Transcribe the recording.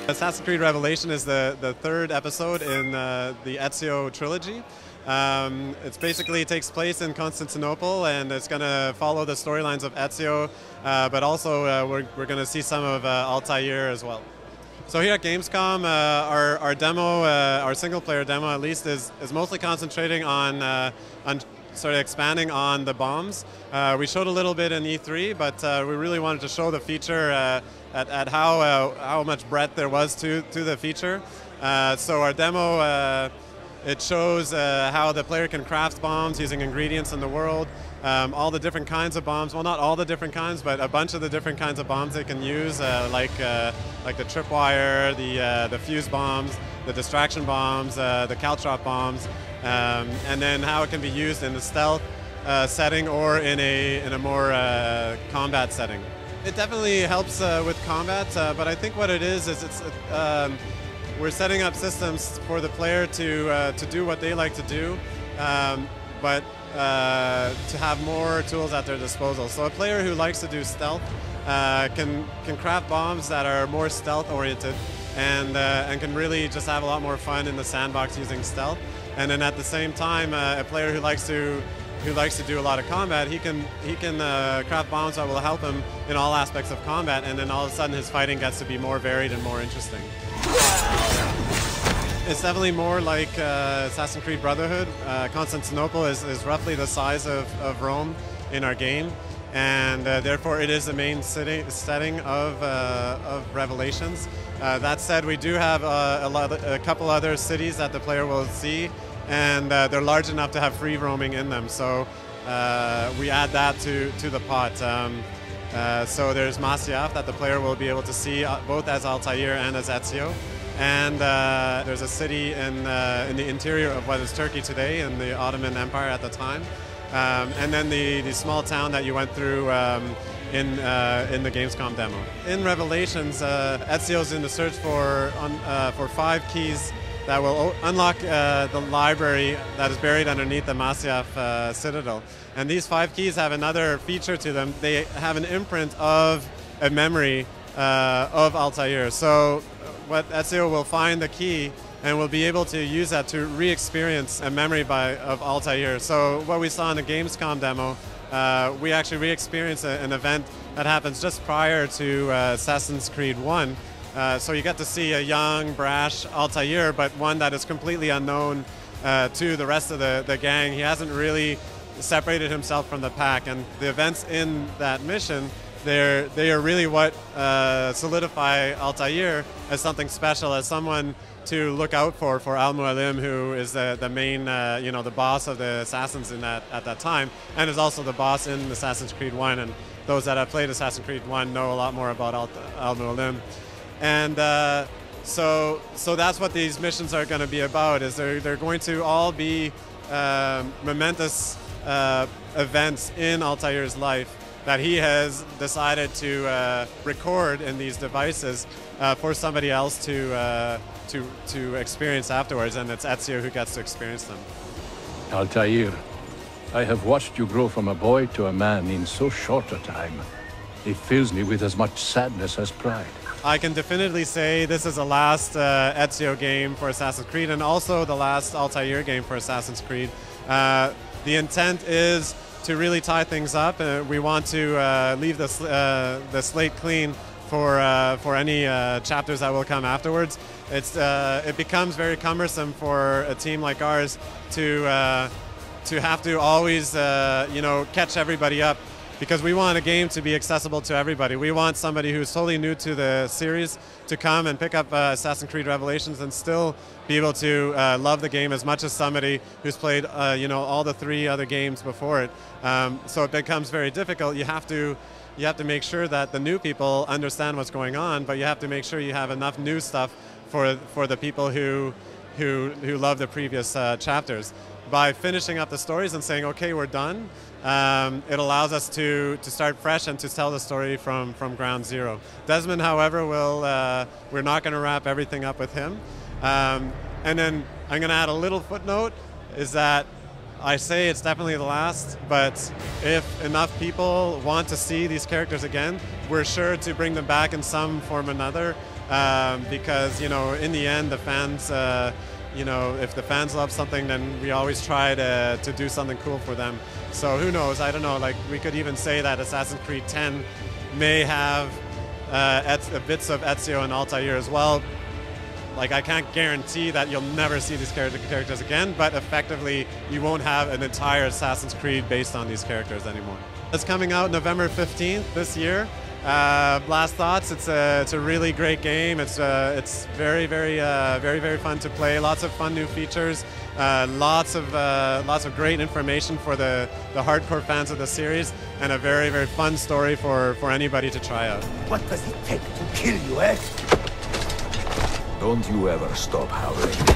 Assassin's Creed Revelation is the third episode in the Ezio trilogy. It basically takes place in Constantinople, and it's going to follow the storylines of Ezio, but also we're going to see some of Altair as well. So here at Gamescom, our demo, our single-player demo at least, is mostly concentrating on sort of expanding on the bombs. We showed a little bit in E3, but we really wanted to show the feature at how much breadth there was to the feature. So our demo, it shows how the player can craft bombs using ingredients in the world, all the different kinds of bombs. Well, not all the different kinds, but a bunch of the different kinds of bombs they can use, like the tripwire, the fuse bombs, the distraction bombs, the caltrop bombs, and then how it can be used in a stealth setting or in a more combat setting. It definitely helps with combat, but I think what it is it's we're setting up systems for the player to do what they like to do, but to have more tools at their disposal. So a player who likes to do stealth can craft bombs that are more stealth oriented and can really just have a lot more fun in the sandbox using stealth. And then at the same time, a player who likes to do a lot of combat, he can craft bombs that will help him in all aspects of combat, and then all of a sudden his fighting gets to be more varied and more interesting. It's definitely more like Assassin's Creed Brotherhood. Constantinople is roughly the size of Rome in our game, and therefore it is the main setting of Revelations. That said, we do have a couple other cities that the player will see, and they're large enough to have free roaming in them. So we add that to the pot. So there's Masyaf that the player will be able to see both as Altair and as Ezio. And there's a city in the interior of what is Turkey today, in the Ottoman Empire at the time. And then the small town that you went through in the Gamescom demo. In Revelations, Ezio's in the search for 5 keys that will unlock the library that is buried underneath the Masyaf citadel. And these 5 keys have another feature to them. They have an imprint of a memory of Altair. So what Ezio will find the key and will be able to use that to re-experience a memory of Altair. So what we saw in the Gamescom demo, we actually re-experienced an event that happens just prior to Assassin's Creed 1. So you get to see a young, brash Altair, but one that is completely unknown to the rest of the gang. He hasn't really separated himself from the pack, and the events in that mission, they are really what solidify Altair as something special, as someone to look out for Al-Mualim, who is the main, the boss of the assassins at that time, and is also the boss in Assassin's Creed 1. And those that have played Assassin's Creed 1 know a lot more about Al-Mualim. And so that's what these missions are going to be about. Is they're going to all be momentous events in Altair's life that he has decided to record in these devices for somebody else to experience afterwards, and it's Ezio who gets to experience them. Altair, I have watched you grow from a boy to a man in so short a time. It fills me with as much sadness as pride. I can definitively say this is the last Ezio game for Assassin's Creed, and also the last Altair game for Assassin's Creed. The intent is to really tie things up. We want to leave the slate clean for any chapters that will come afterwards. It becomes very cumbersome for a team like ours to have to always catch everybody up, because we want a game to be accessible to everybody. We want somebody who's totally new to the series to come and pick up Assassin's Creed Revelations and still be able to love the game as much as somebody who's played all the 3 other games before it. So it becomes very difficult. You have to make sure that the new people understand what's going on, but you have to make sure you have enough new stuff for the people who love the previous chapters. By finishing up the stories and saying, okay, we're done, it allows us to start fresh and to tell the story from ground zero. Desmond, however, we're not going to wrap everything up with him. And then I'm going to add a little footnote, is that I say it's definitely the last, but if enough people want to see these characters again, we're sure to bring them back in some form or another. because, you know, in the end, the fans, you know, if the fans love something, then we always try to do something cool for them. So who knows? I don't know. Like, we could even say that Assassin's Creed 10 may have bits of Ezio and Altair as well. Like, I can't guarantee that you'll never see these characters again, but effectively, you won't have an entire Assassin's Creed based on these characters anymore. It's coming out November 15th this year. Last thoughts. It's a really great game. It's very fun to play. Lots of fun new features. Lots of great information for the hardcore fans of the series, and a very fun story for anybody to try out. What does it take to kill you, eh? Don't you ever stop howling.